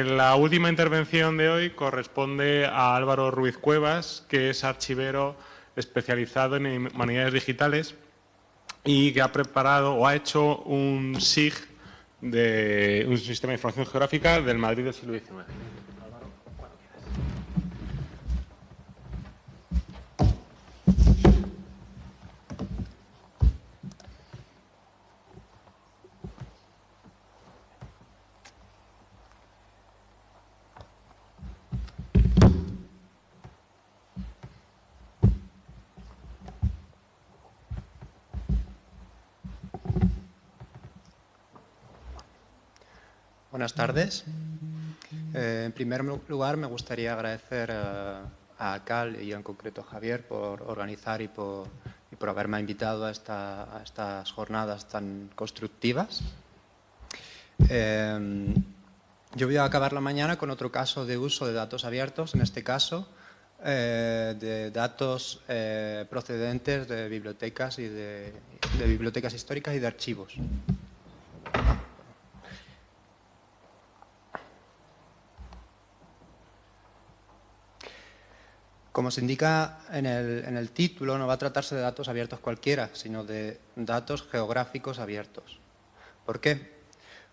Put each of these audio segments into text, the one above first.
La última intervención de hoy corresponde a Álvaro Ruiz Cuevas, que es archivero especializado en humanidades digitales y que ha preparado o ha hecho un SIG de un sistema de información geográfica del Madrid del siglo XIX. Buenas tardes. En primer lugar, me gustaría agradecer a Cal y en concreto a Javier por organizar y por haberme invitado a estas jornadas tan constructivas. Yo voy a acabar la mañana con otro caso de uso de datos abiertos, en este caso de datos procedentes de bibliotecas y de bibliotecas históricas y de archivos. Como se indica en el título, no va a tratarse de datos abiertos cualquiera, sino de datos geográficos abiertos. ¿Por qué?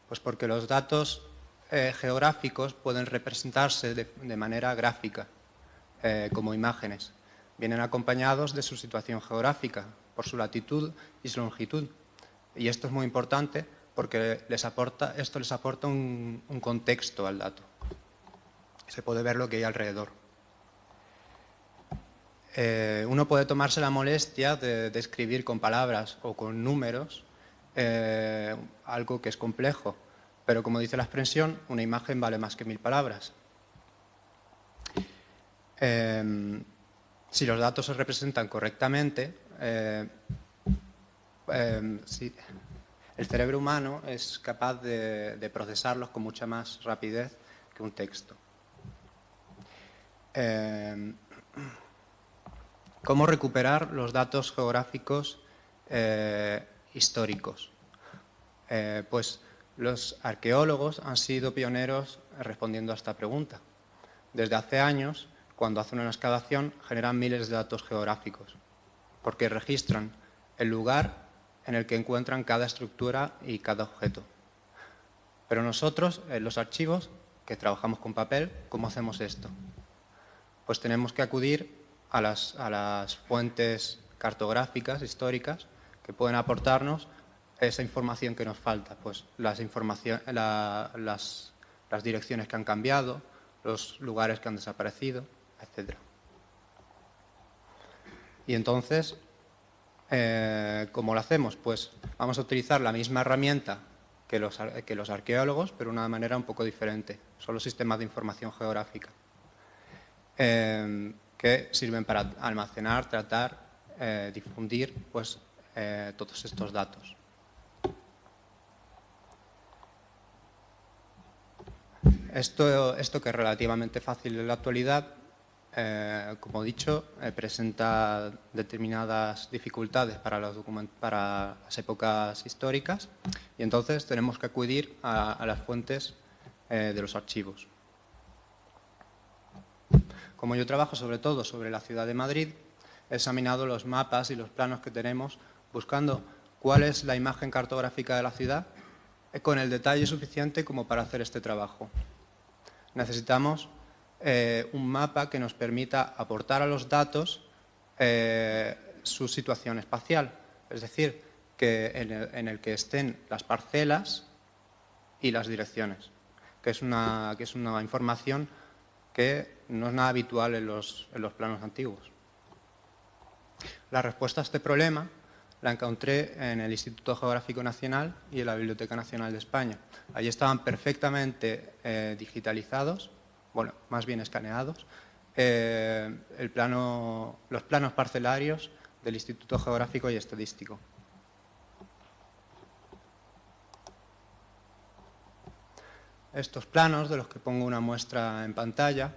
Pues porque los datos geográficos pueden representarse de manera gráfica, como imágenes. Vienen acompañados de su situación geográfica, por su latitud y su longitud. Y esto es muy importante porque esto les aporta un contexto al dato. Se puede ver lo que hay alrededor. Uno puede tomarse la molestia de escribir con palabras o con números algo que es complejo, pero como dice la expresión, una imagen vale más que 1000 palabras. Si los datos se representan correctamente, el cerebro humano es capaz de procesarlos con mucha más rapidez que un texto. ¿Cómo recuperar los datos geográficos históricos? Pues los arqueólogos han sido pioneros respondiendo a esta pregunta. Desde hace años, cuando hacen una excavación, generan miles de datos geográficos, porque registran el lugar en el que encuentran cada estructura y cada objeto. Pero nosotros, en los archivos, que trabajamos con papel, ¿cómo hacemos esto? Pues tenemos que acudir a las fuentes cartográficas, históricas, que pueden aportarnos esa información que nos falta, pues las direcciones que han cambiado, los lugares que han desaparecido, etc. Y entonces, ¿cómo lo hacemos? Pues vamos a utilizar la misma herramienta que los arqueólogos, pero de una manera un poco diferente. Son los sistemas de información geográfica, que sirven para almacenar, tratar, difundir pues, todos estos datos. Esto que es relativamente fácil en la actualidad, como he dicho, presenta determinadas dificultades para las épocas históricas y entonces tenemos que acudir a las fuentes de los archivos. Como yo trabajo sobre todo sobre la ciudad de Madrid, he examinado los mapas y los planos que tenemos buscando cuál es la imagen cartográfica de la ciudad con el detalle suficiente como para hacer este trabajo. Necesitamos un mapa que nos permita aportar a los datos su situación espacial, es decir, en el que estén las parcelas y las direcciones, que es una información que no es nada habitual en los planos antiguos. La respuesta a este problema la encontré en el Instituto Geográfico Nacional y en la Biblioteca Nacional de España. Allí estaban perfectamente digitalizados, bueno, más bien escaneados, los planos parcelarios del Instituto Geográfico y Estadístico. Estos planos, de los que pongo una muestra en pantalla,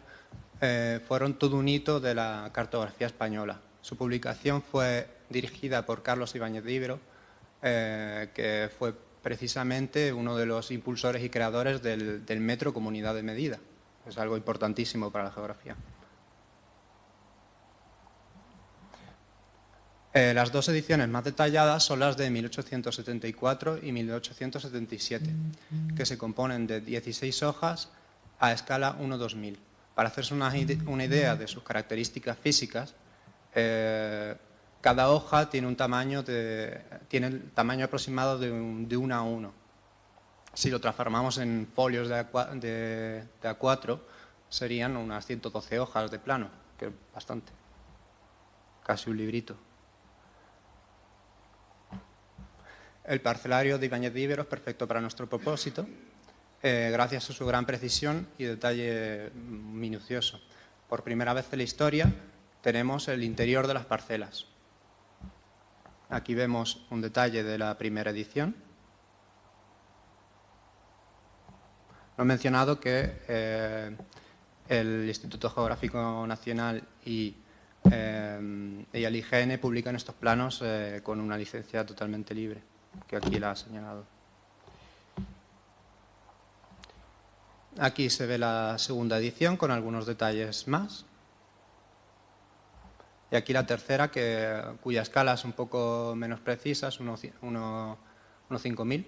fueron todo un hito de la cartografía española. Su publicación fue dirigida por Carlos Ibáñez de Ibero, que fue precisamente uno de los impulsores y creadores del metro como unidad de medida. Es algo importantísimo para la geografía. Las dos ediciones más detalladas son las de 1874 y 1877, que se componen de 16 hojas a escala 1:2000. Para hacerse una idea de sus características físicas, cada hoja tiene el tamaño aproximado de 1 a 1. Si lo transformamos en folios de A4, serían unas 112 hojas de plano, que es bastante, casi un librito. El parcelario de Ibáñez de Ibero es perfecto para nuestro propósito, gracias a su gran precisión y detalle minucioso. Por primera vez en la historia tenemos el interior de las parcelas. Aquí vemos un detalle de la primera edición. No he mencionado que el Instituto Geográfico Nacional y el IGN publican estos planos con una licencia totalmente libre, que aquí la ha señalado. Aquí se ve la segunda edición con algunos detalles más. Y aquí la tercera, cuya escala es un poco menos precisa, es 1:5000.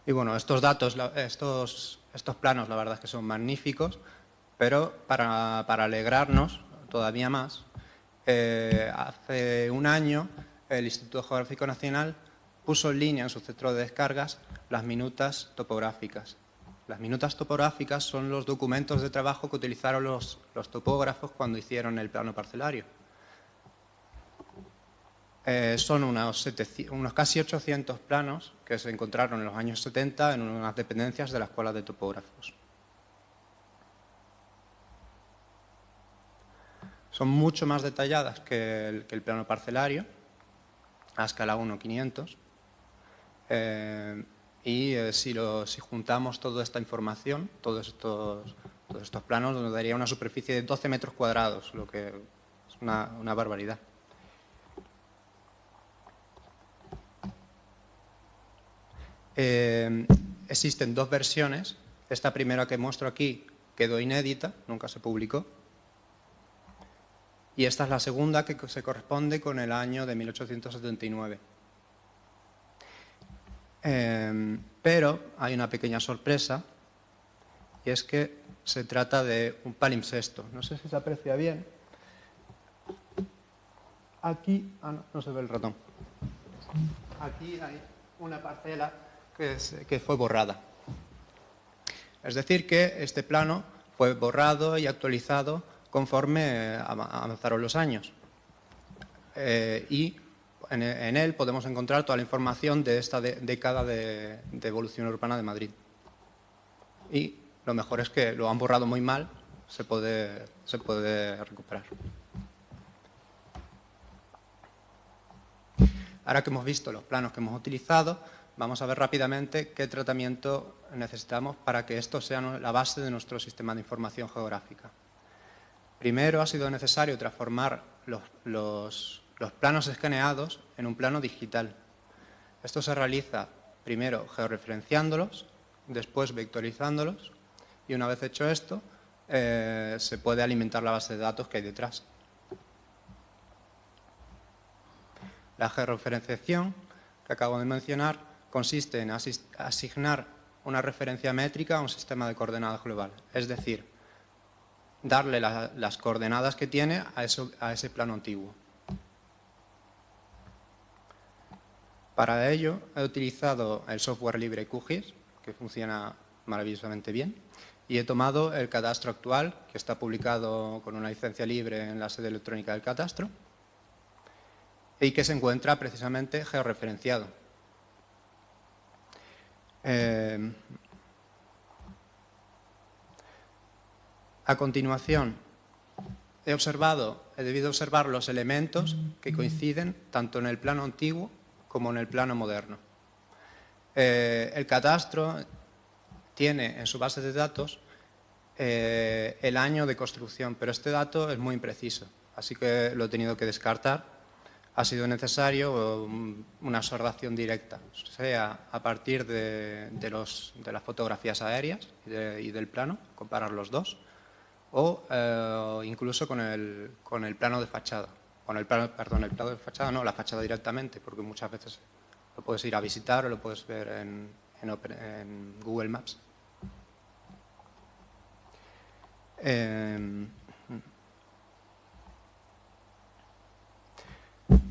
Y bueno, estos datos, estos planos, la verdad es que son magníficos, pero para alegrarnos todavía más, hace un año el Instituto Geográfico Nacional puso en línea en su centro de descargas las minutas topográficas. Las minutas topográficas son los documentos de trabajo que utilizaron los topógrafos cuando hicieron el plano parcelario. Son unos casi 800 planos que se encontraron en los años 70 en unas dependencias de la Escuela de Topógrafos. Son mucho más detalladas que el plano parcelario, a escala 1:500. Si juntamos toda esta información, todos estos planos, nos daría una superficie de 12 metros cuadrados, lo que es una barbaridad. Existen dos versiones. Esta primera que muestro aquí quedó inédita, nunca se publicó. Y esta es la segunda, que se corresponde con el año de 1879. Pero hay una pequeña sorpresa, y es que se trata de un palimpsesto. No sé si se aprecia bien. Aquí, no se ve el ratón. Aquí hay una parcela que fue borrada. Es decir, que este plano fue borrado y actualizado conforme avanzaron los años. Y en él podemos encontrar toda la información de esta década de evolución urbana de Madrid. Y lo mejor es que lo han borrado muy mal, se puede recuperar. Ahora que hemos visto los planos que hemos utilizado, vamos a ver rápidamente qué tratamiento necesitamos para que esto sea la base de nuestro sistema de información geográfica. Primero ha sido necesario transformar los planos escaneados en un plano digital. Esto se realiza primero georreferenciándolos, después vectorizándolos, y una vez hecho esto, se puede alimentar la base de datos que hay detrás. La georreferenciación que acabo de mencionar consiste en asignar una referencia métrica a un sistema de coordenadas global, es decir, darle las coordenadas que tiene a ese plano antiguo. Para ello he utilizado el software libre QGIS, que funciona maravillosamente bien, y he tomado el cadastro actual, que está publicado con una licencia libre en la sede electrónica del catastro, y que se encuentra precisamente georreferenciado. A continuación, he debido observar los elementos que coinciden tanto en el plano antiguo como en el plano moderno. El catastro tiene en su base de datos el año de construcción, pero este dato es muy impreciso, así que lo he tenido que descartar. ha sido necesario una sordación directa, sea a partir de las fotografías aéreas y del plano, comparar los dos, o incluso con el plano de fachada. El plano de fachada no, la fachada directamente, porque muchas veces lo puedes ir a visitar o lo puedes ver en Google Maps.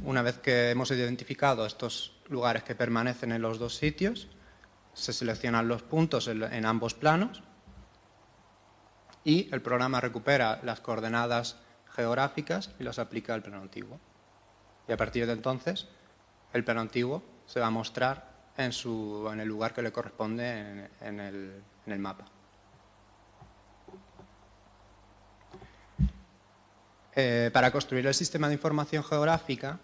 Una vez que hemos identificado estos lugares que permanecen en los dos sitios, se seleccionan los puntos en ambos planos y el programa recupera las coordenadas geográficas y las aplica al plano antiguo. Y a partir de entonces, el plano antiguo se va a mostrar en el lugar que le corresponde en el mapa. Para construir el sistema de información geográfica,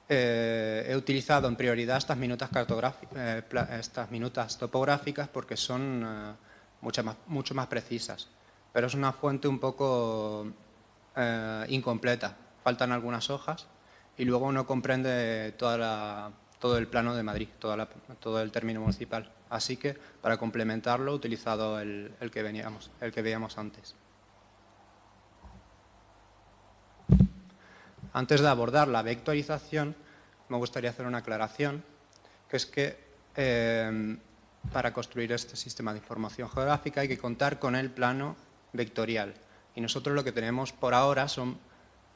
he utilizado en prioridad estas minutas topográficas porque son mucho más precisas, pero es una fuente un poco incompleta. Faltan algunas hojas y luego uno comprende todo el plano de Madrid, todo el término municipal. Así que para complementarlo he utilizado el que veíamos antes. Antes de abordar la vectorización, me gustaría hacer una aclaración, que es que para construir este sistema de información geográfica hay que contar con el plano vectorial. Y nosotros lo que tenemos por ahora son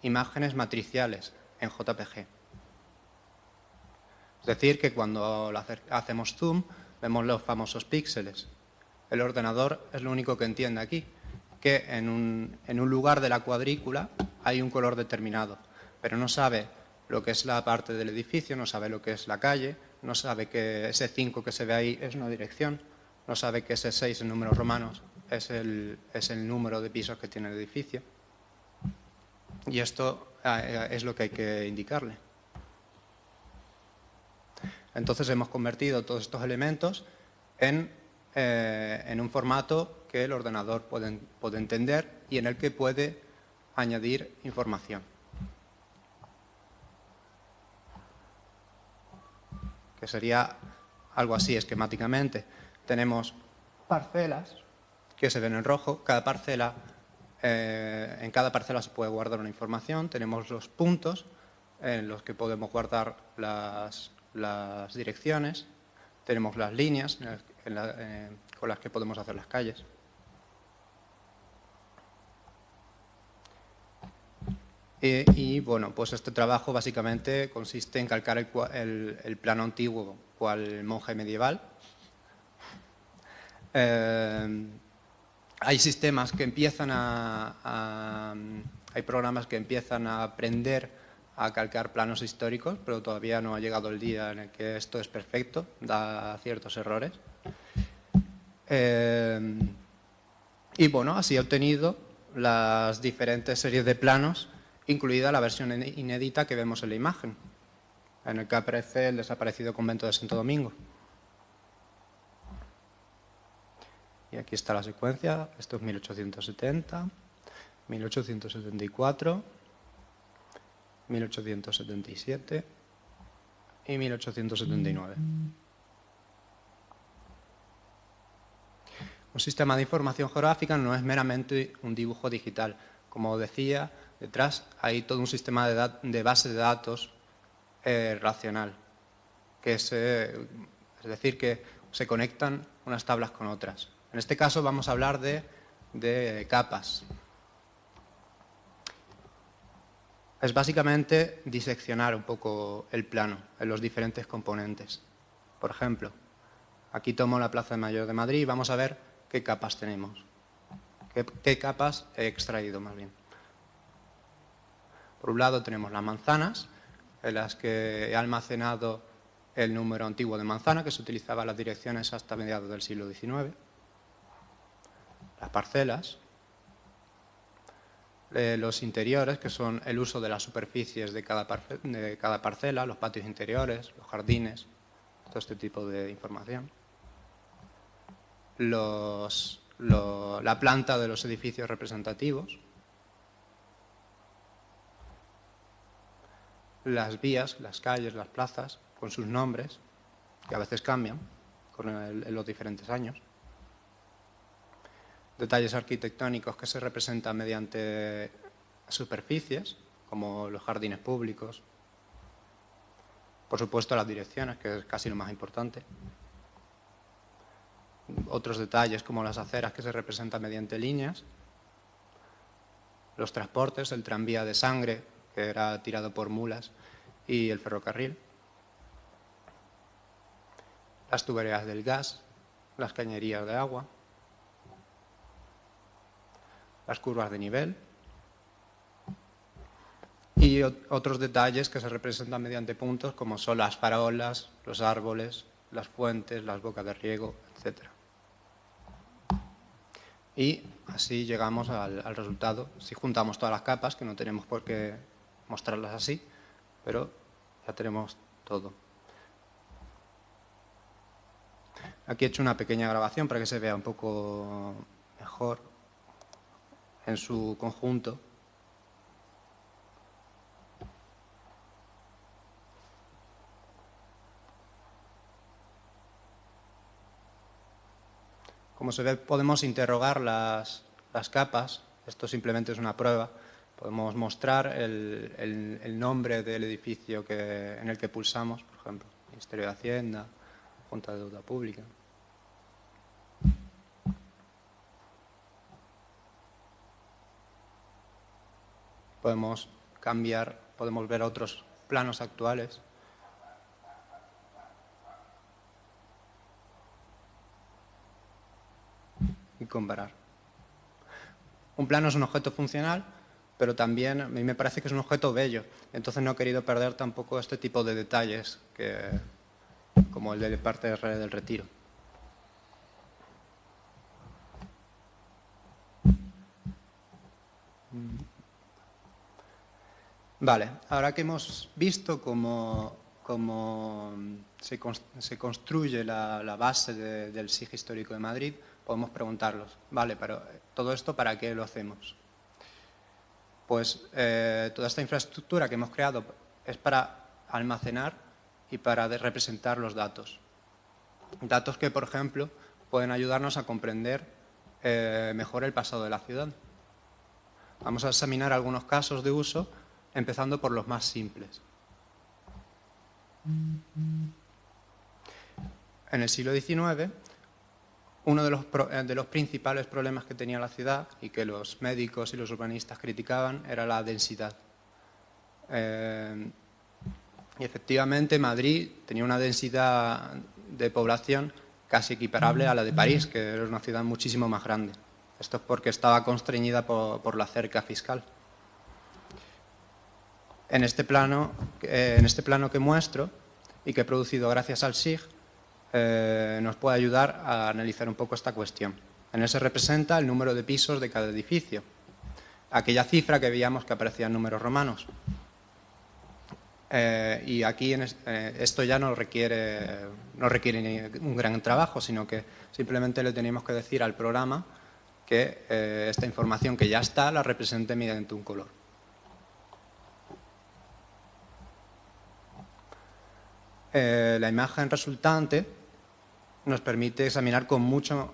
imágenes matriciales en JPG. Es decir, que cuando hacemos zoom, vemos los famosos píxeles. El ordenador es lo único que entiende aquí, que en un lugar de la cuadrícula hay un color determinado, pero no sabe lo que es la parte del edificio, no sabe lo que es la calle, no sabe que ese 5 que se ve ahí es una dirección, no sabe que ese 6 en números romanos es el número de pisos que tiene el edificio. Y esto es lo que hay que indicarle. Entonces hemos convertido todos estos elementos en un formato que el ordenador puede entender y en el que puede añadir información. Que sería algo así esquemáticamente. Tenemos parcelas que se ven en rojo. En cada parcela se puede guardar una información. Tenemos los puntos en los que podemos guardar las direcciones. Tenemos las líneas con las que podemos hacer las calles. Y bueno, pues este trabajo básicamente consiste en calcar el plano antiguo cual monje medieval. Hay sistemas que empiezan hay programas que empiezan a aprender a calcar planos históricos, pero todavía no ha llegado el día en el que esto es perfecto, da ciertos errores. Y bueno, así he obtenido las diferentes series de planos, incluida la versión inédita que vemos en la imagen, en el que aparece el desaparecido convento de Santo Domingo. Y aquí está la secuencia. Esto es 1870, 1874, 1877 y 1879. Un sistema de información geográfica no es meramente un dibujo digital. Como decía, detrás hay todo un sistema de base de datos relacional, es decir, que se conectan unas tablas con otras. En este caso vamos a hablar de capas. Es básicamente diseccionar un poco el plano en los diferentes componentes. Por ejemplo, aquí tomo la Plaza Mayor de Madrid y vamos a ver qué capas tenemos. ¿Qué capas he extraído más bien? Por un lado tenemos las manzanas, en las que he almacenado el número antiguo de manzana, que se utilizaba en las direcciones hasta mediados del siglo XIX. Las parcelas. Los interiores, que son el uso de las superficies de cada parcela, los patios interiores, los jardines, todo este tipo de información. La planta de los edificios representativos. las vías, las calles, las plazas, con sus nombres, que a veces cambian en los diferentes años. Detalles arquitectónicos que se representan mediante superficies, como los jardines públicos. Por supuesto, las direcciones, que es casi lo más importante. Otros detalles, como las aceras, que se representan mediante líneas. Los transportes, el tranvía de sangre, que era tirado por mulas, y el ferrocarril. Las tuberías del gas, las cañerías de agua. Las curvas de nivel. Y otros detalles que se representan mediante puntos, como son las farolas, los árboles, las fuentes, las bocas de riego, etc. Y así llegamos al resultado. Si juntamos todas las capas, que no tenemos por qué mostrarlas así, pero ya tenemos todo. Aquí he hecho una pequeña grabación para que se vea un poco mejor en su conjunto. Como se ve, podemos interrogar las capas. Esto simplemente es una prueba. Podemos mostrar el nombre del edificio en el que pulsamos, por ejemplo, Ministerio de Hacienda, Junta de Deuda Pública. Podemos cambiar, podemos ver otros planos actuales. Y comparar. Un plano es un objeto funcional, pero también a mí me parece que es un objeto bello. Entonces no he querido perder tampoco este tipo de detalles, como el de parte del Retiro. Vale, ahora que hemos visto cómo se construye la base del SIG histórico de Madrid, podemos preguntarlos, vale, pero ¿todo esto para qué lo hacemos? Pues toda esta infraestructura que hemos creado es para almacenar y para representar los datos. Datos que, por ejemplo, pueden ayudarnos a comprender mejor el pasado de la ciudad. Vamos a examinar algunos casos de uso, empezando por los más simples. En el siglo XIX, uno de los principales problemas que tenía la ciudad y que los médicos y los urbanistas criticaban era la densidad. Y efectivamente Madrid tenía una densidad de población casi equiparable a la de París, que era una ciudad muchísimo más grande. Esto es porque estaba constreñida por la cerca fiscal. En este plano que muestro y que he producido gracias al SIG, nos puede ayudar a analizar un poco esta cuestión. En él se representa el número de pisos de cada edificio, aquella cifra que veíamos que aparecía en números romanos. Y aquí esto ya no requiere un gran trabajo, sino que simplemente le tenemos que decir al programa que esta información que ya está la represente mediante un color. La imagen resultante nos permite examinar con mucho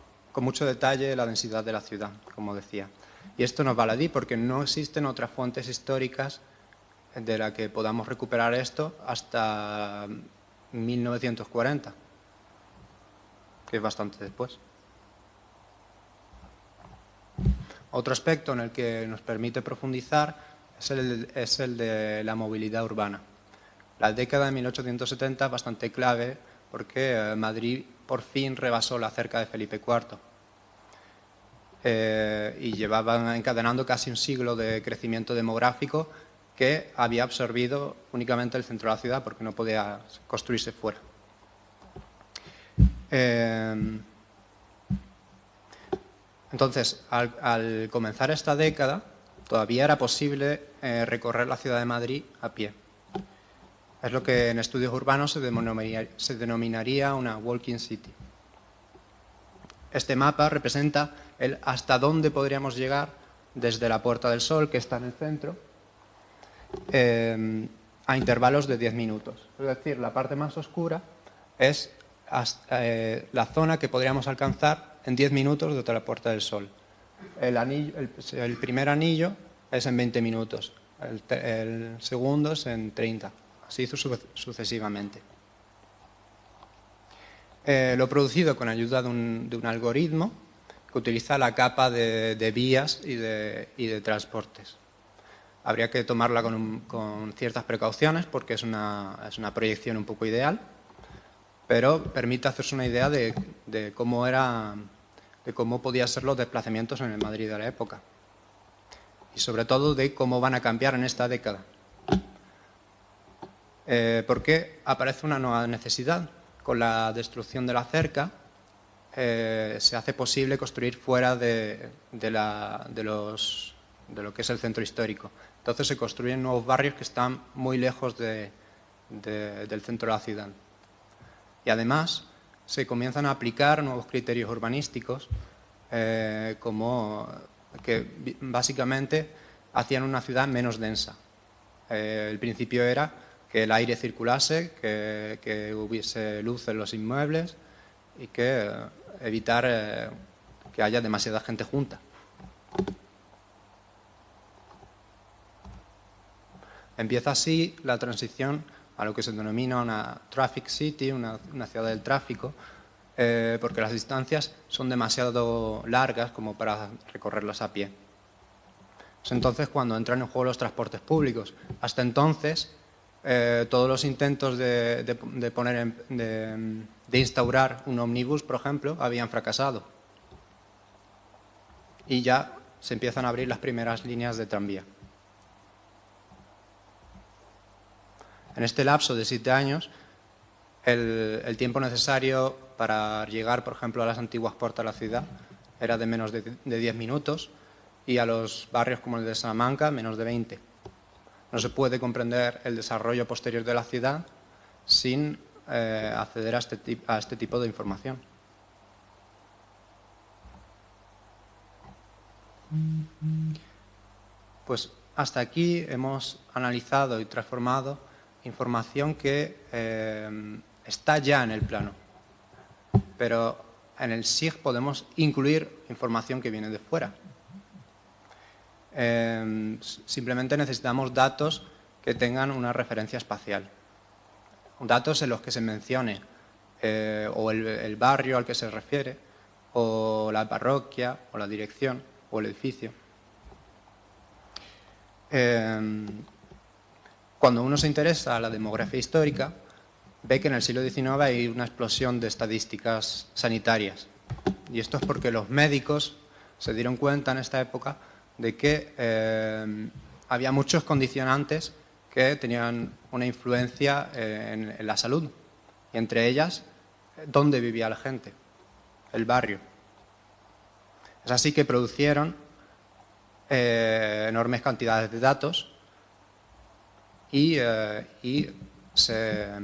detalle la densidad de la ciudad, como decía. Y esto nos baladí porque no existen otras fuentes históricas de la que podamos recuperar esto hasta 1940, que es bastante después. Otro aspecto en el que nos permite profundizar es el de la movilidad urbana. La década de 1870 es bastante clave porque Madrid por fin rebasó la cerca de Felipe IV y llevaban encadenando casi un siglo de crecimiento demográfico que había absorbido únicamente el centro de la ciudad porque no podía construirse fuera. Entonces, al comenzar esta década, todavía era posible recorrer la ciudad de Madrid a pie. Es lo que en estudios urbanos se denominaría una walking city. Este mapa representa hasta dónde podríamos llegar desde la Puerta del Sol, que está en el centro, a intervalos de 10 minutos. Es decir, la parte más oscura es la zona que podríamos alcanzar en 10 minutos desde la Puerta del Sol. El primer anillo es en 20 minutos, el segundo es en 30, así sucesivamente. Lo producido con ayuda de un algoritmo que utiliza la capa de vías y de transportes. Habría que tomarla con ciertas precauciones porque es una proyección un poco ideal, pero permite hacerse una idea de cómo podían ser los desplazamientos en el Madrid de la época y sobre todo de cómo van a cambiar en esta década. Porque aparece una nueva necesidad. Con la destrucción de la cerca se hace posible construir fuera de lo que es el centro histórico. Entonces se construyen nuevos barrios que están muy lejos del centro de la ciudad. Y además se comienzan a aplicar nuevos criterios urbanísticos como que básicamente hacían una ciudad menos densa. El principio era que el aire circulase, que hubiese luz en los inmuebles y que evitar que haya demasiada gente junta. Empieza así la transición a lo que se denomina una traffic city, una ciudad del tráfico, porque las distancias son demasiado largas como para recorrerlas a pie. Es entonces cuando entran en juego los transportes públicos. Hasta entonces, todos los intentos de instaurar un ómnibus, por ejemplo, habían fracasado. Y ya se empiezan a abrir las primeras líneas de tranvía. En este lapso de 7 años, el tiempo necesario para llegar, por ejemplo, a las antiguas puertas de la ciudad era de menos de 10 minutos y a los barrios como el de Salamanca, menos de 20. No se puede comprender el desarrollo posterior de la ciudad sin acceder a este tipo de información. Pues hasta aquí hemos analizado y transformado información que está ya en el plano, pero en el SIG podemos incluir información que viene de fuera. Simplemente necesitamos datos que tengan una referencia espacial, datos en los que se mencione o el barrio al que se refiere, o la parroquia, o la dirección, o el edificio. Cuando uno se interesa a la demografía histórica, ve que en el siglo XIX hay una explosión de estadísticas sanitarias. Y esto es porque los médicos se dieron cuenta en esta época de que había muchos condicionantes que tenían una influencia en la salud. Y entre ellas, dónde vivía la gente, el barrio. Es así que produjeron enormes cantidades de datos y se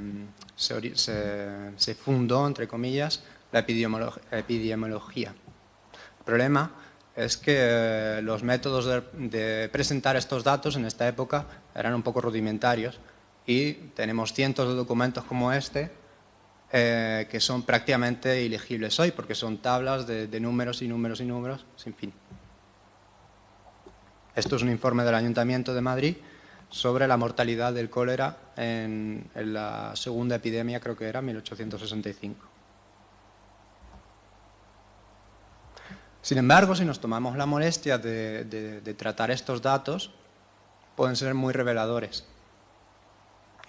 fundó, entre comillas, la epidemiología. El problema es que los métodos de presentar estos datos en esta época eran un poco rudimentarios y tenemos cientos de documentos como este que son prácticamente ilegibles hoy porque son tablas de números y números y números sin fin. Esto es un informe del Ayuntamiento de Madrid sobre la mortalidad del cólera en la segunda epidemia, creo que era, 1865. Sin embargo, si nos tomamos la molestia de tratar estos datos, pueden ser muy reveladores.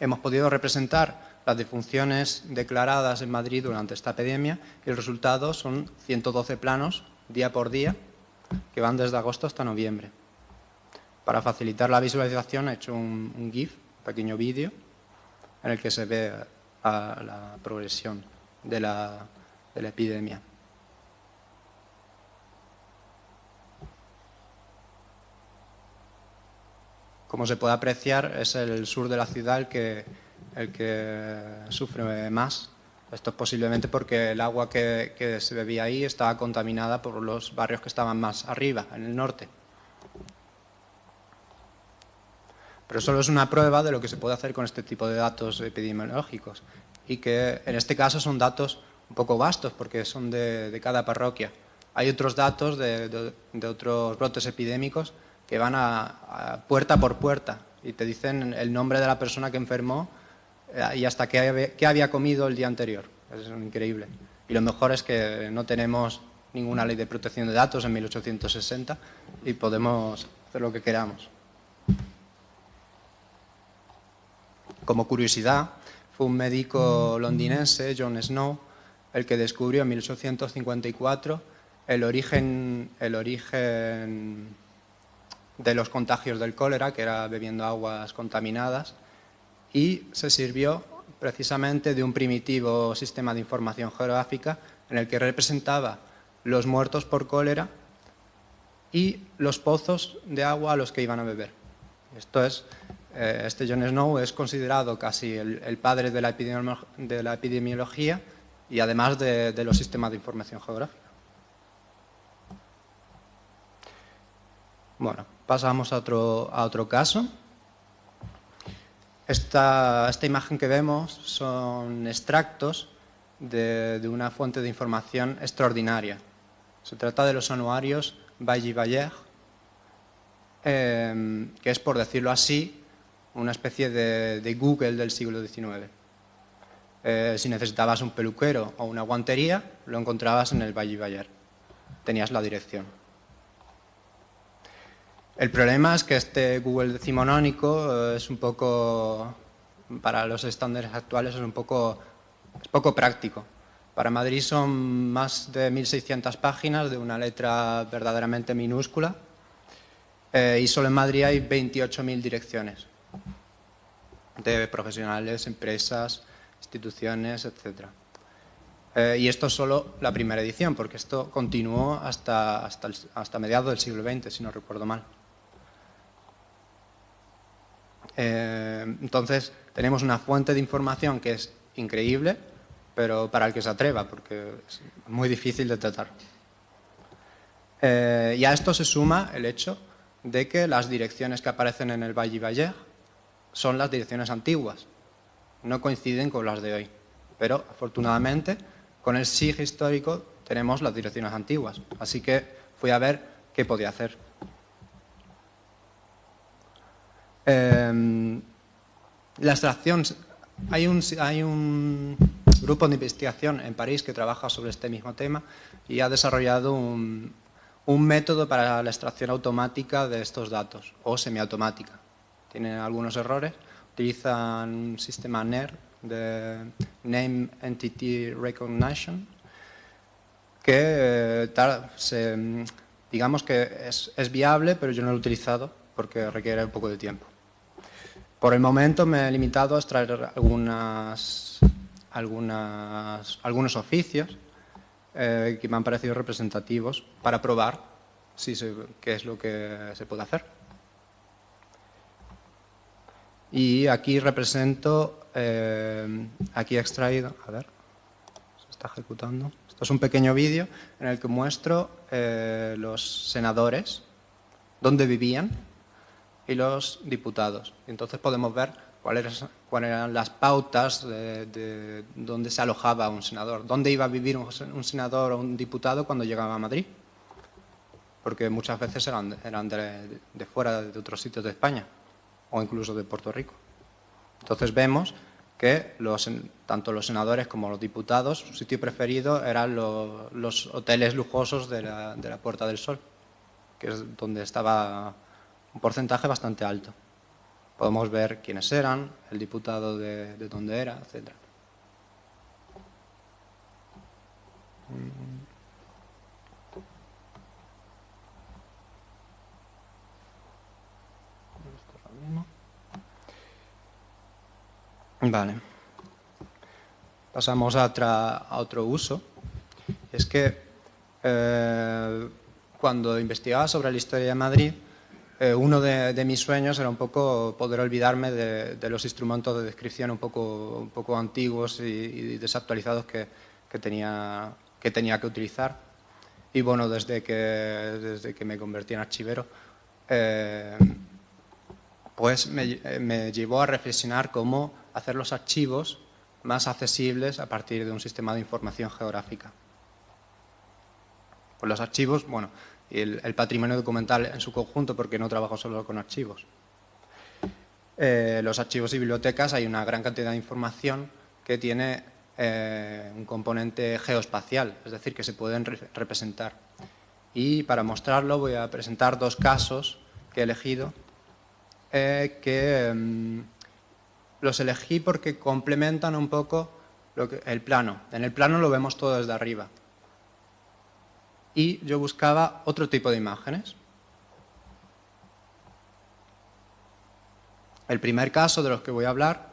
Hemos podido representar las defunciones declaradas en Madrid durante esta epidemia y el resultado son 112 planos, día por día, que van desde agosto hasta noviembre. Para facilitar la visualización he hecho un GIF, un pequeño vídeo, en el que se ve la progresión de la epidemia. Como se puede apreciar, es el sur de la ciudad el que sufre más. Esto es posiblemente porque el agua que se bebía ahí estaba contaminada por los barrios que estaban más arriba, en el norte. Pero solo es una prueba de lo que se puede hacer con este tipo de datos epidemiológicos y que en este caso son datos un poco vastos porque son de cada parroquia. Hay otros datos de otros brotes epidémicos que van a puerta por puerta y te dicen el nombre de la persona que enfermó y hasta qué había comido el día anterior. Es increíble. Y lo mejor es que no tenemos ninguna ley de protección de datos en 1860 y podemos hacer lo que queramos. Como curiosidad, fue un médico londinense, John Snow, el que descubrió en 1854 el origen de los contagios del cólera, que era bebiendo aguas contaminadas, y se sirvió precisamente de un primitivo sistema de información geográfica en el que representaba los muertos por cólera y los pozos de agua a los que iban a beber. Esto es, este John Snow es considerado casi el padre de la epidemiología y además de los sistemas de información geográfica. Bueno, pasamos a otro caso. Esta imagen que vemos son extractos de una fuente de información extraordinaria. Se trata de los anuarios Bailly-Bayer, que es, por decirlo así, una especie de Google del siglo XIX. Si necesitabas un peluquero o una guantería, lo encontrabas en el Bailly-Bayer. Tenías la dirección. El problema es que este Google decimonónico es un poco, para los estándares actuales, es poco práctico. Para Madrid son más de 1.600 páginas de una letra verdaderamente minúscula y solo en Madrid hay 28.000 direcciones de profesionales, empresas, instituciones, etc. Y esto es solo la primera edición, porque esto continuó hasta mediados del siglo XX, si no recuerdo mal. Entonces, tenemos una fuente de información que es increíble, pero para el que se atreva, porque es muy difícil de tratar. Y a esto se suma el hecho de que las direcciones que aparecen en el Bailly-Bayer son las direcciones antiguas, no coinciden con las de hoy. Pero, afortunadamente, con el SIG histórico tenemos las direcciones antiguas, así que fui a ver qué podía hacer. La extracción, hay un grupo de investigación en París que trabaja sobre este mismo tema y ha desarrollado un método para la extracción automática de estos datos, o semiautomática. Tienen algunos errores, utilizan un sistema NER, de Name Entity Recognition, que digamos que es viable, pero yo no lo he utilizado porque requiere un poco de tiempo. Por el momento me he limitado a extraer algunos oficios que me han parecido representativos para probar qué es lo que se puede hacer. Y aquí represento, aquí he extraído, a ver, se está ejecutando. Esto es un pequeño vídeo en el que muestro los senadores, dónde vivían, y los diputados. Entonces podemos ver cuáles eran las pautas de dónde se alojaba un senador, dónde iba a vivir un senador o un diputado cuando llegaba a Madrid, porque muchas veces eran de fuera, de otros sitios de España o incluso de Puerto Rico. Entonces vemos que tanto los senadores como los diputados, su sitio preferido eran los hoteles lujosos de la Puerta del Sol, que es donde estaba un porcentaje bastante alto. Podemos ver quiénes eran, el diputado de dónde era, etc. Vale. Pasamos a otro uso. Es que cuando investigaba sobre la historia de Madrid, uno de mis sueños era un poco poder olvidarme de los instrumentos de descripción un poco antiguos y desactualizados que tenía que utilizar. Y bueno, desde que me convertí en archivero, pues me llevó a reflexionar cómo hacer los archivos más accesibles a partir de un sistema de información geográfica. Pues los archivos, bueno, y el patrimonio documental en su conjunto, porque no trabajo solo con archivos. Los archivos y bibliotecas, hay una gran cantidad de información que tiene un componente geoespacial, es decir, que se pueden representar. Y para mostrarlo voy a presentar dos casos que he elegido, los elegí porque complementan un poco el plano. En el plano lo vemos todo desde arriba. Y yo buscaba otro tipo de imágenes. El primer caso de los que voy a hablar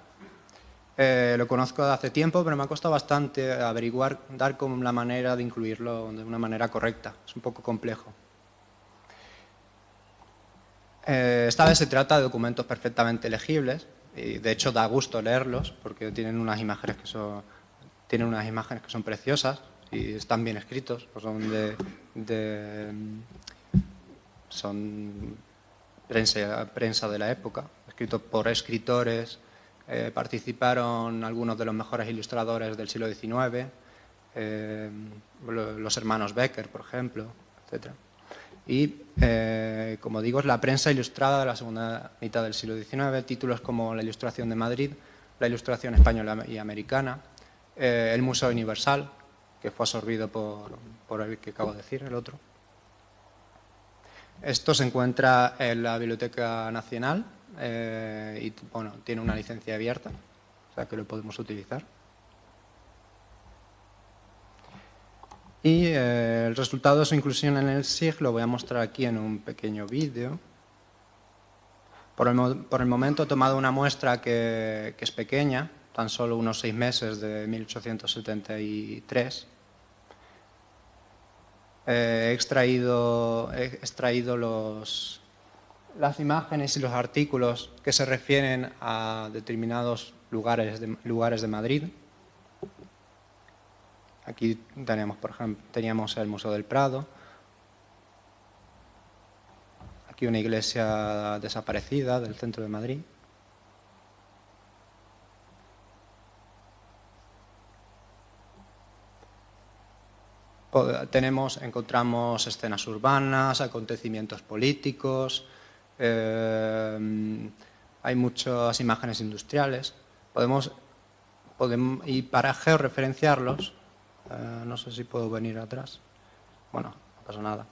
lo conozco de hace tiempo, pero me ha costado bastante averiguar, dar con la manera de incluirlo de una manera correcta. Es un poco complejo. Esta vez se trata de documentos perfectamente legibles y de hecho da gusto leerlos porque tienen unas imágenes que son preciosas y están bien escritos, pues son prensa de la época, escritos por escritores, participaron algunos de los mejores ilustradores del siglo XIX, los hermanos Becker, por ejemplo, etc. Y, como digo, es la prensa ilustrada de la segunda mitad del siglo XIX, títulos como la Ilustración de Madrid, la Ilustración española y americana, el Museo Universal, que fue absorbido por el que acabo de decir, el otro. Esto se encuentra en la Biblioteca Nacional y bueno, tiene una licencia abierta, o sea que lo podemos utilizar. Y el resultado de su inclusión en el SIG lo voy a mostrar aquí en un pequeño vídeo. Por el momento he tomado una muestra que es pequeña, tan solo unos 6 meses, de 1873. He extraído las imágenes y los artículos que se refieren a determinados lugares de Madrid. Aquí teníamos, por ejemplo, el Museo del Prado. Aquí una iglesia desaparecida del centro de Madrid. Encontramos escenas urbanas, acontecimientos políticos, hay muchas imágenes industriales. Y para georreferenciarlos, no sé si puedo venir atrás. Bueno, no pasa nada.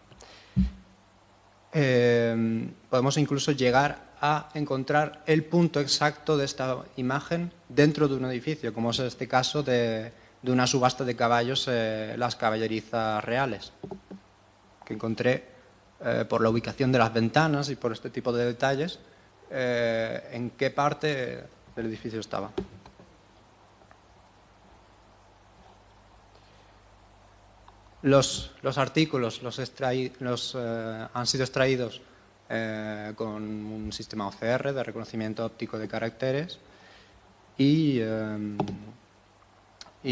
Podemos incluso llegar a encontrar el punto exacto de esta imagen dentro de un edificio, como es este caso de una subasta de caballos, las caballerizas reales, que encontré por la ubicación de las ventanas y por este tipo de detalles, en qué parte del edificio estaba. Los artículos han sido extraídos con un sistema OCR de reconocimiento óptico de caracteres y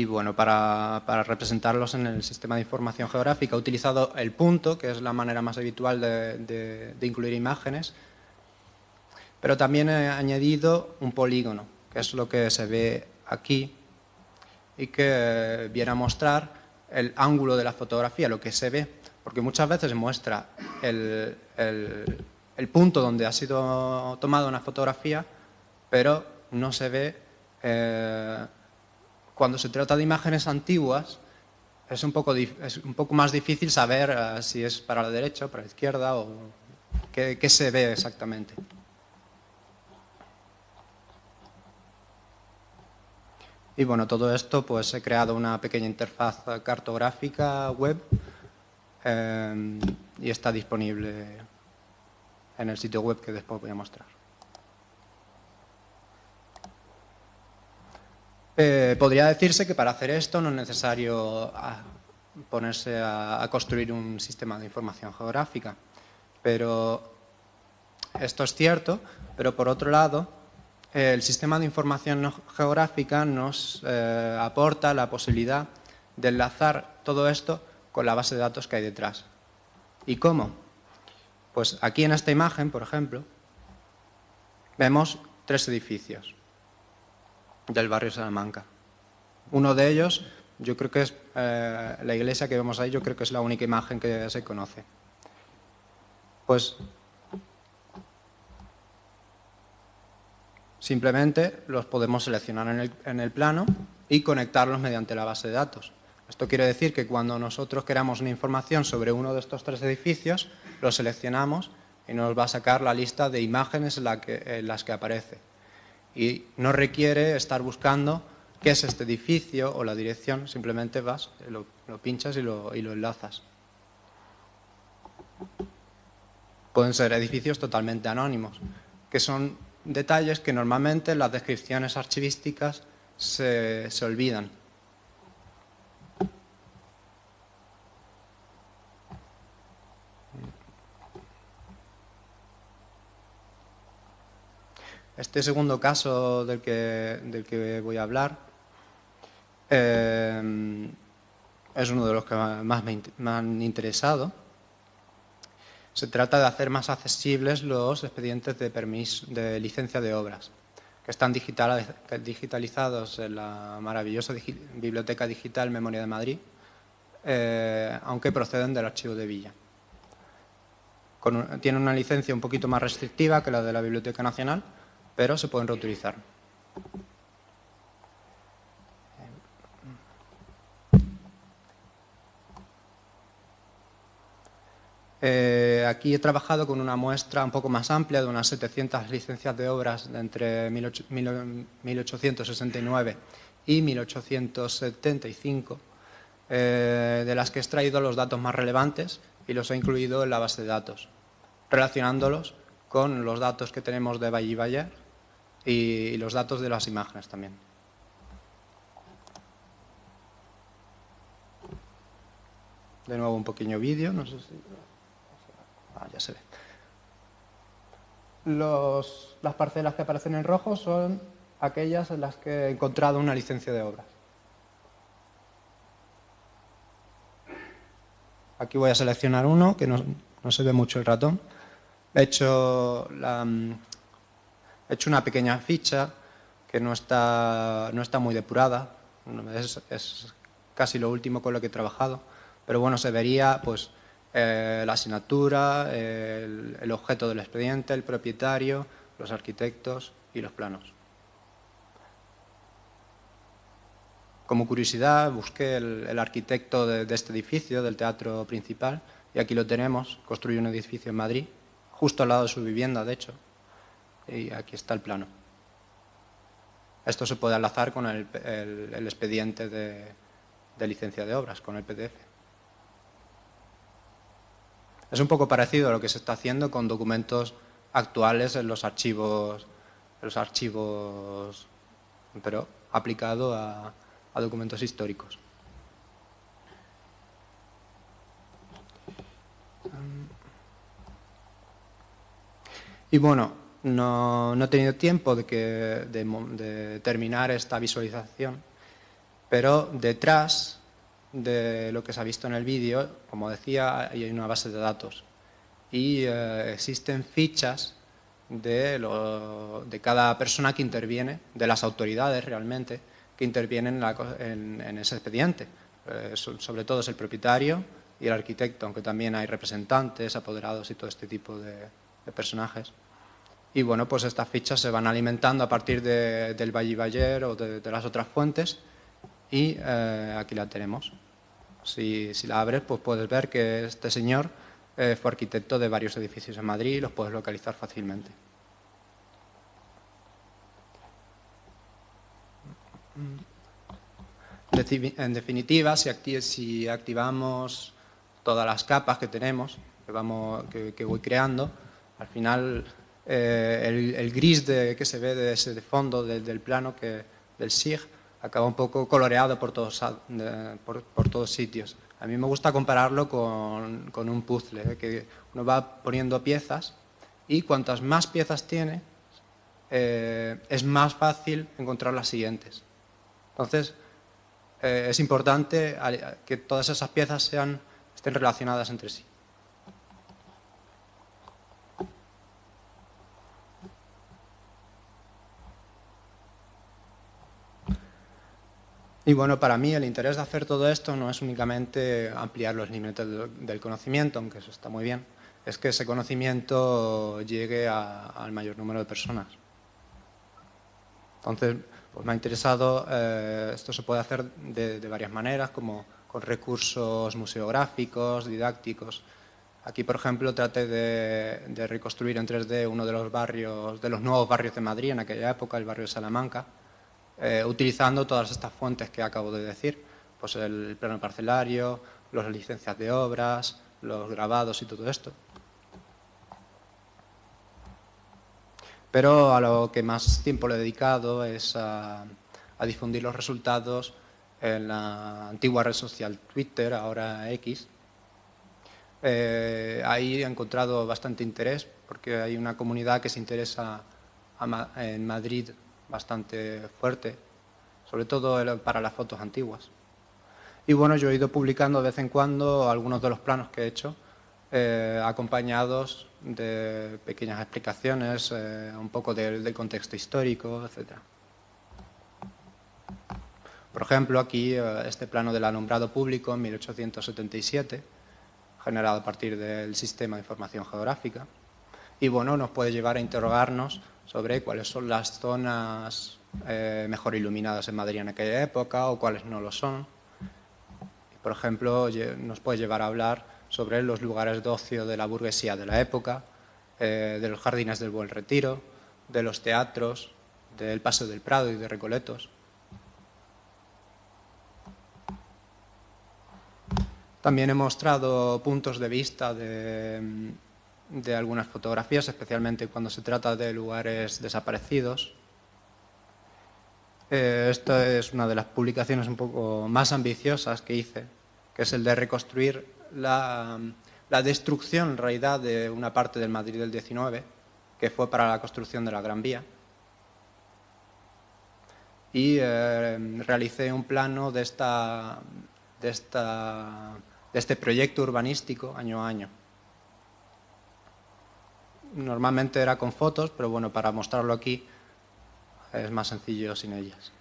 bueno, para representarlos en el sistema de información geográfica he utilizado el punto, que es la manera más habitual de incluir imágenes, pero también he añadido un polígono, que es lo que se ve aquí y que viene a mostrar el ángulo de la fotografía, lo que se ve, porque muchas veces muestra el punto donde ha sido tomada una fotografía, pero no se ve. Cuando se trata de imágenes antiguas es un poco más difícil saber si es para la derecha o para la izquierda o qué se ve exactamente. Y bueno, todo esto, pues he creado una pequeña interfaz cartográfica web y está disponible en el sitio web que después voy a mostrar. Podría decirse que para hacer esto no es necesario ponerse a construir un sistema de información geográfica, pero esto es cierto, pero por otro lado, el sistema de información geográfica nos aporta la posibilidad de enlazar todo esto con la base de datos que hay detrás. ¿Y cómo? Pues aquí en esta imagen, por ejemplo, vemos 3 edificios del barrio Salamanca. Uno de ellos, yo creo que es la iglesia que vemos ahí, yo creo que es la única imagen que se conoce. Pues simplemente los podemos seleccionar en el plano y conectarlos mediante la base de datos. Esto quiere decir que cuando nosotros queramos una información sobre uno de estos 3 edificios, lo seleccionamos y nos va a sacar la lista de imágenes en las que aparece. Y no requiere estar buscando qué es este edificio o la dirección, simplemente vas, lo pinchas y lo enlazas. Pueden ser edificios totalmente anónimos, que son detalles que normalmente en las descripciones archivísticas se olvidan. Este segundo caso del que voy a hablar es uno de los que más me han interesado. Se trata de hacer más accesibles los expedientes de licencia de obras, que están digitalizados en la maravillosa Biblioteca Digital Memoria de Madrid, aunque proceden del Archivo de Villa. Tiene una licencia un poquito más restrictiva que la de la Biblioteca Nacional, pero se pueden reutilizar. Aquí he trabajado con una muestra un poco más amplia de unas 700 licencias de obras de entre 1869 y 1875, de las que he extraído los datos más relevantes y los he incluido en la base de datos, relacionándolos con los datos que tenemos de Valle y Bayer y los datos de las imágenes también. De nuevo un pequeño vídeo, no sé si... ya se ve. Las parcelas que aparecen en rojo son aquellas en las que he encontrado una licencia de obras. Aquí voy a seleccionar uno, que no se ve mucho el ratón. He hecho una pequeña ficha que no está muy depurada, es casi lo último con lo que he trabajado, pero bueno, se vería pues la asignatura, el objeto del expediente, el propietario, los arquitectos y los planos. Como curiosidad, busqué el arquitecto de este edificio, del teatro principal, y aquí lo tenemos. Construyó un edificio en Madrid, justo al lado de su vivienda, de hecho, y aquí está el plano. Esto se puede enlazar con el expediente de licencia de obras, con el PDF. Es un poco parecido a lo que se está haciendo con documentos actuales en los archivos, pero aplicado a documentos históricos. Y bueno, no he tenido tiempo de terminar esta visualización, pero detrás de lo que se ha visto en el vídeo, como decía, hay una base de datos y existen fichas de cada persona que interviene, de las autoridades realmente, que intervienen en ese expediente. Sobre todo es el propietario y el arquitecto, aunque también hay representantes, apoderados y todo este tipo de personajes. Y bueno, pues estas fichas se van alimentando a partir del Valle y Bayer o de las otras fuentes, y aquí la tenemos. Si la abres, pues puedes ver que este señor fue arquitecto de varios edificios en Madrid y los puedes localizar fácilmente. En definitiva, si activamos todas las capas que tenemos, que voy creando, al final el gris que se ve de fondo del plano, del SIG, acaba un poco coloreado por todos sitios. A mí me gusta compararlo con un puzzle, que uno va poniendo piezas y cuantas más piezas tiene, es más fácil encontrar las siguientes. Entonces, es importante que todas esas piezas estén relacionadas entre sí. Y bueno, para mí el interés de hacer todo esto no es únicamente ampliar los límites del conocimiento, aunque eso está muy bien, es que ese conocimiento llegue al mayor número de personas. Entonces, pues me ha interesado, esto se puede hacer de varias maneras, como con recursos museográficos, didácticos. Aquí, por ejemplo, traté de reconstruir en 3D uno de los barrios, de los nuevos barrios de Madrid en aquella época, el barrio de Salamanca, utilizando todas estas fuentes que acabo de decir, pues el plano parcelario, las licencias de obras, los grabados y todo esto. Pero a lo que más tiempo le he dedicado es a difundir los resultados en la antigua red social Twitter, ahora X. Ahí he encontrado bastante interés porque hay una comunidad que se interesa en Madrid bastante fuerte, sobre todo para las fotos antiguas. Y bueno, yo he ido publicando de vez en cuando algunos de los planos que he hecho, acompañados de pequeñas explicaciones, un poco del contexto histórico, etc. Por ejemplo, aquí este plano del alumbrado público en 1877, generado a partir del sistema de información geográfica. Y bueno, nos puede llevar a interrogarnos sobre cuáles son las zonas mejor iluminadas en Madrid en aquella época o cuáles no lo son. Por ejemplo, nos puede llevar a hablar sobre los lugares de ocio de la burguesía de la época, de los jardines del Buen Retiro, de los teatros, del Paseo del Prado y de Recoletos. También he mostrado puntos de vista de algunas fotografías, especialmente cuando se trata de lugares desaparecidos. Esta es una de las publicaciones un poco más ambiciosas que hice, que es el de reconstruir la destrucción, en realidad, de una parte del Madrid del 19, que fue para la construcción de la Gran Vía. Y realicé un plano de este proyecto urbanístico año a año. Normalmente era con fotos, pero bueno, para mostrarlo aquí es más sencillo sin ellas.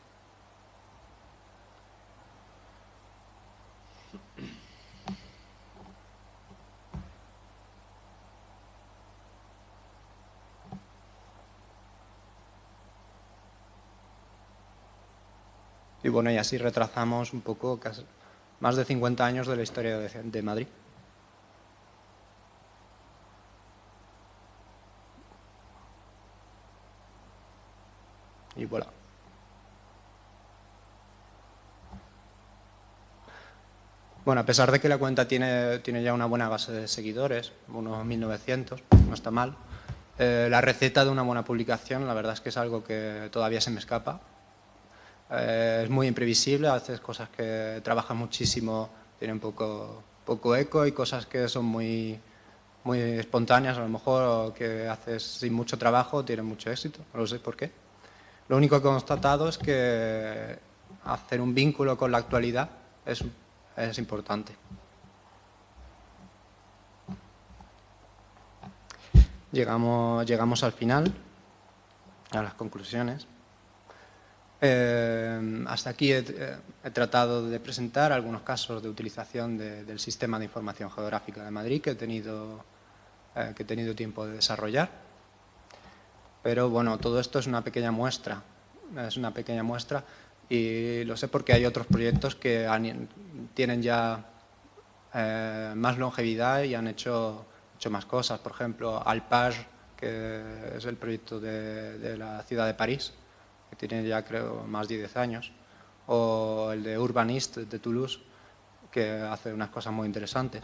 Y bueno, y así retrazamos un poco más de 50 años de la historia de Madrid. Y voilà. Bueno, a pesar de que la cuenta tiene ya una buena base de seguidores, unos 1900, no está mal, la receta de una buena publicación, la verdad es que es algo que todavía se me escapa. Es muy imprevisible, haces cosas que trabajas muchísimo, tienen poco eco, y cosas que son muy espontáneas, a lo mejor, o que haces sin mucho trabajo, tienen mucho éxito, no lo sé por qué. Lo único que he constatado es que hacer un vínculo con la actualidad es importante. Llegamos al final, a las conclusiones. Hasta aquí he tratado de presentar algunos casos de utilización del sistema de información geográfica de Madrid que he tenido tiempo de desarrollar. Pero bueno, todo esto es una pequeña muestra. Y lo sé porque hay otros proyectos que tienen ya más longevidad y han hecho más cosas. Por ejemplo, Alpage, que es el proyecto de la ciudad de París, que tiene ya, creo, más de 10 años. O el de Urbanist de Toulouse, que hace unas cosas muy interesantes.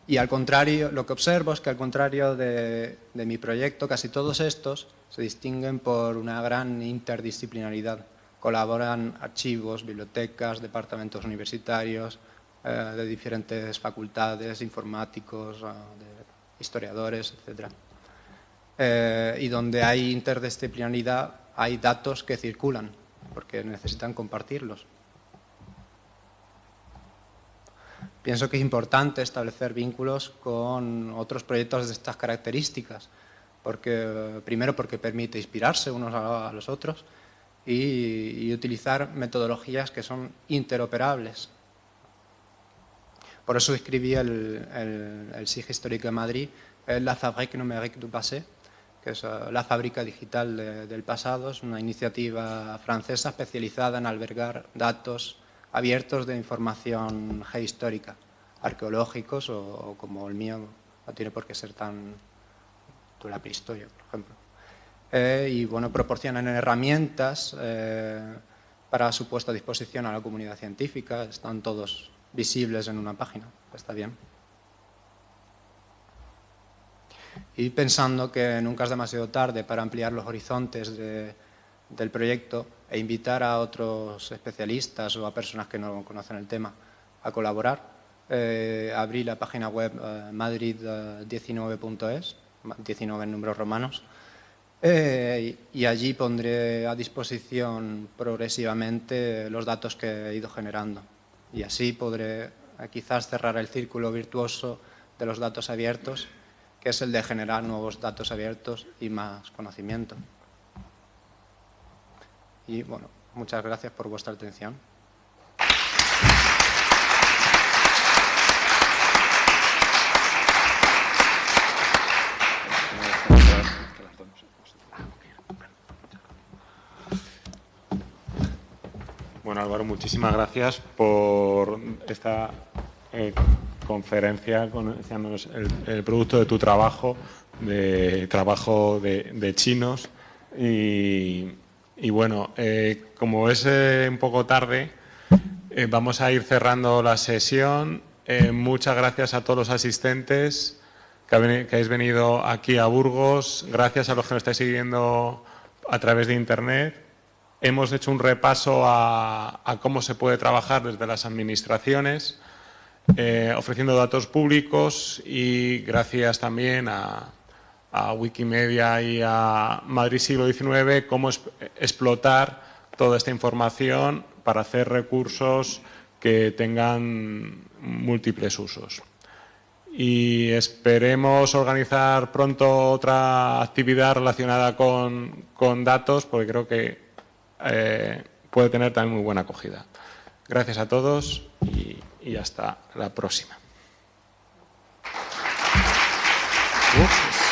Y al contrario, lo que observo es que al contrario de mi proyecto, casi todos estos se distinguen por una gran interdisciplinaridad. Colaboran archivos, bibliotecas, departamentos universitarios, de diferentes facultades, informáticos, historiadores, etc. Y donde hay interdisciplinaridad hay datos que circulan, porque necesitan compartirlos. Pienso que es importante establecer vínculos con otros proyectos de estas características, Primero porque permite inspirarse unos a los otros y utilizar metodologías que son interoperables. Por eso escribí el SIG histórico de Madrid, La Fabrique numérique du passé, que es la fábrica digital del pasado. Es una iniciativa francesa especializada en albergar datos abiertos de información geohistórica, arqueológicos o como el mío, no tiene por qué ser tan de la prehistoria, por ejemplo. Y bueno, proporcionan herramientas para su puesta a disposición a la comunidad científica. Están todos visibles en una página, está bien. Y pensando que nunca es demasiado tarde para ampliar los horizontes del proyecto e invitar a otros especialistas o a personas que no conocen el tema a colaborar, abrí la página web madrid19.es, 19 en números romanos, y allí pondré a disposición progresivamente los datos que he ido generando. Y así podré quizás cerrar el círculo virtuoso de los datos abiertos, que es el de generar nuevos datos abiertos y más conocimiento. Y bueno, muchas gracias por vuestra atención. Bueno, Álvaro, muchísimas gracias por esta conferencia, enseñándonos el producto de tu trabajo, de chinos. Y bueno, como es un poco tarde, vamos a ir cerrando la sesión. Muchas gracias a todos los asistentes que habéis venido aquí a Burgos. Gracias a los que nos estáis siguiendo a través de Internet. Hemos hecho un repaso a cómo se puede trabajar desde las administraciones, ofreciendo datos públicos, y gracias también a Wikimedia y a Madrid siglo XIX, cómo explotar toda esta información para hacer recursos que tengan múltiples usos. Y esperemos organizar pronto otra actividad relacionada con datos, porque creo que puede tener también muy buena acogida. Gracias a todos y hasta la próxima. Uf.